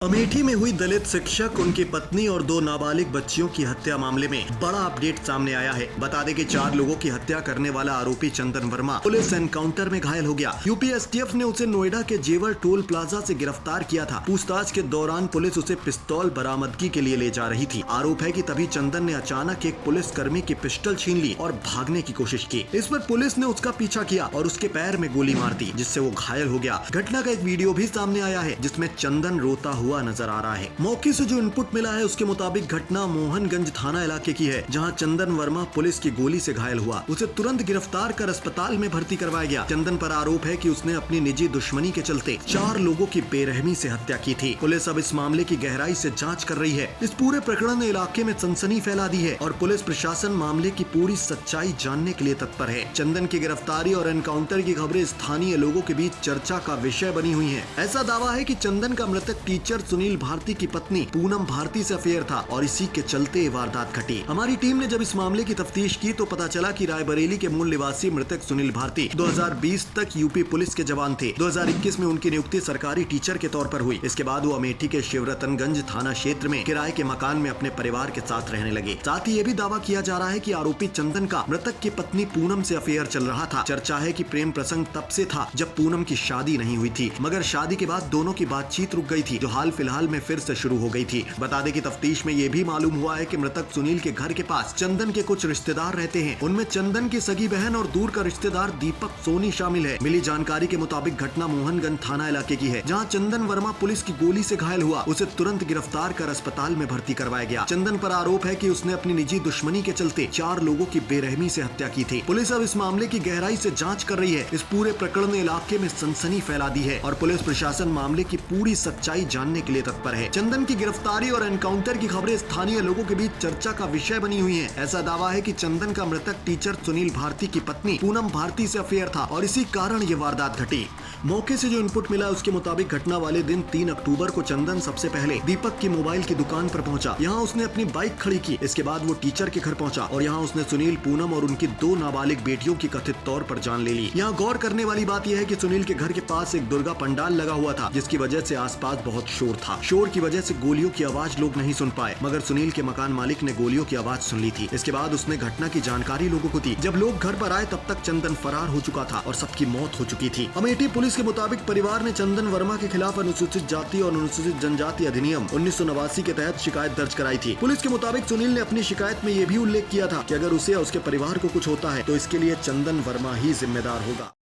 अमेठी में हुई दलित शिक्षक, उनकी पत्नी और दो नाबालिग बच्चियों की हत्या मामले में बड़ा अपडेट सामने आया है। बता दें कि 4 लोगों की हत्या करने वाला आरोपी चंदन वर्मा पुलिस एनकाउंटर में घायल हो गया। यूपी एसटीएफ ने उसे नोएडा के जेवर टोल प्लाजा से गिरफ्तार किया था। पूछताछ के दौरान पुलिस उसे पिस्तौल बरामदगी के लिए ले जा रही थी। आरोप है कि तभी चंदन ने अचानक एक पुलिस कर्मी की पिस्टल छीन ली और भागने की कोशिश की। इस पर पुलिस ने उसका पीछा किया और उसके पैर में गोली मार दी, जिससे वो घायल हो गया। घटना का एक वीडियो भी सामने आया है जिसमें चंदन रोता हुआ नजर आ रहा है। मौके से जो इनपुट मिला है उसके मुताबिक घटना मोहनगंज थाना इलाके की है, जहां चंदन वर्मा पुलिस की गोली से घायल हुआ। उसे तुरंत गिरफ्तार कर अस्पताल में भर्ती करवाया गया। चंदन पर आरोप है कि उसने अपनी निजी दुश्मनी के चलते 4 लोगों की बेरहमी से हत्या की थी। पुलिस अब इस मामले की गहराई से जांच कर रही है। इस पूरे प्रकरण ने इलाके में सनसनी फैला दी है और पुलिस प्रशासन मामले की पूरी सच्चाई जानने के लिए तत्पर है। चंदन की गिरफ्तारी और एनकाउंटर की खबरें स्थानीय लोगों के बीच चर्चा का विषय बनी हुई है। ऐसा दावा है कि चंदन का मृतक टीचर सुनील भारती की पत्नी पूनम भारती से अफेयर था और इसी के चलते ये वारदात घटी। हमारी टीम ने जब इस मामले की तफ्तीश की तो पता चला कि रायबरेली के मूल निवासी मृतक सुनील भारती 2020 तक यूपी पुलिस के जवान थे। 2021 में उनकी नियुक्ति सरकारी टीचर के तौर पर हुई। इसके बाद वो अमेठी के शिवरतनगंज थाना क्षेत्र में किराए के मकान में अपने परिवार के साथ रहने लगे। साथ ही ये भी दावा किया जा रहा है कि आरोपी चंदन का मृतक की पत्नी पूनम से अफेयर चल रहा था। चर्चा है कि प्रेम प्रसंग तब से था जब पूनम की शादी नहीं हुई थी, मगर शादी के बाद दोनों की बातचीत रुक गई थी, जो हाल फिलहाल में फिर से शुरू हो गई थी। बता दें कि तफ्तीश में यह भी मालूम हुआ है कि मृतक सुनील के घर के पास चंदन के कुछ रिश्तेदार रहते हैं। उनमें चंदन की सगी बहन और दूर का रिश्तेदार दीपक सोनी शामिल है। मिली जानकारी के मुताबिक घटना मोहनगंज थाना इलाके की है, जहां चंदन वर्मा पुलिस की गोली से घायल हुआ। उसे तुरंत गिरफ्तार कर अस्पताल में भर्ती करवाया गया। चंदन पर आरोप है कि उसने अपनी निजी दुश्मनी के चलते 4 लोगों की बेरहमी से हत्या की थी। पुलिस अब इस मामले की गहराई से जांच कर रही है। इस पूरे प्रकरण ने इलाके में सनसनी फैला दी है और पुलिस प्रशासन मामले की पूरी सच्चाई जानने के लिए तत्पर है। चंदन की गिरफ्तारी और एनकाउंटर की खबरें स्थानीय लोगों के बीच चर्चा का विषय बनी हुई हैं। ऐसा दावा है कि चंदन का मृतक टीचर सुनील भारती की पत्नी पूनम भारती से अफेयर था और इसी कारण ये वारदात घटी। मौके से जो इनपुट मिला उसके मुताबिक घटना वाले दिन 3 अक्टूबर को चंदन सबसे पहले दीपक की मोबाइल की दुकान पर पहुंचा। यहाँ उसने अपनी बाइक खड़ी की। इसके बाद वो टीचर के घर पहुंचा और यहाँ उसने सुनील, पूनम और उनकी 2 नाबालिग बेटियों की कथित तौर पर जान ले ली। यहाँ गौर करने वाली बात यह है कि सुनील के घर के पास एक दुर्गा पंडाल लगा हुआ था, जिसकी वजह से आसपास बहुत शोर था। शोर की वजह से गोलियों की आवाज लोग नहीं सुन पाए, मगर सुनील के मकान मालिक ने गोलियों की आवाज सुन ली थी। इसके बाद उसने घटना की जानकारी लोगों को दी। जब लोग घर पर आए तब तक चंदन फरार हो चुका था और सबकी मौत हो चुकी थी। अमेठी पुलिस के मुताबिक परिवार ने चंदन वर्मा के खिलाफ अनुसूचित जाति और अनुसूचित जनजाति अधिनियम 1989 के तहत शिकायत दर्ज कराई थी। पुलिस के मुताबिक सुनील ने अपनी शिकायत में ये भी उल्लेख किया था कि अगर उसे या उसके परिवार को कुछ होता है तो इसके लिए चंदन वर्मा ही जिम्मेदार होगा।